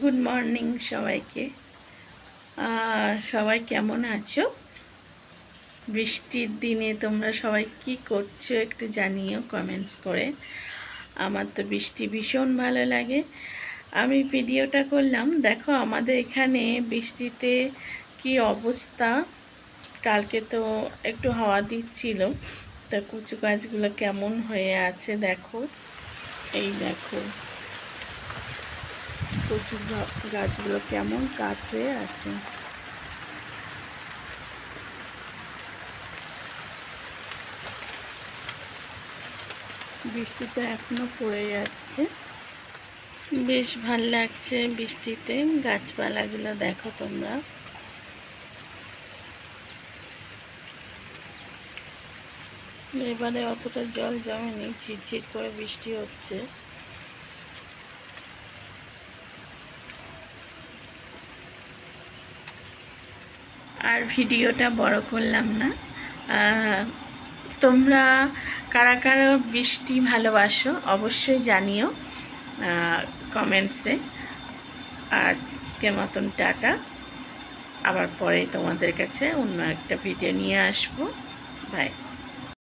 Good morning সবাইকে। সবাই কেমন আছো? বৃষ্টির দিনে তোমরা সবাই কি করছো একটু জানিও কমেন্টস করে। আমার তো বৃষ্টি ভীষণ ভালো লাগে। আমি ভিডিওটা করলাম, দেখো আমাদের এখানে বৃষ্টিতে কি অবস্থা। কালকে তো একটু হাওয়া দিচ্ছিল, তা কচু গাছগুলো কেমন হয়ে আছে দেখো। এই দেখো কচু গাছগুলো কেমন কাঠ হয়ে আছে। বৃষ্টিটা এখনো পড়ে যাচ্ছে, বেশ ভাল লাগছে বৃষ্টিতে। গাছপালাগুলো দেখো তোমরা। এবারে অতটা জল জমেনি, ঝিরঝির করে বৃষ্টি হচ্ছে। আর ভিডিওটা বড় করলাম না। তোমরা কারা কারা বৃষ্টি ভালোবাসো অবশ্যই জানিও কমেন্টসে। আজকের মতন টাটা, আবার পরে তোমাদের কাছে অন্য একটা ভিডিও নিয়ে আসবো। বাই।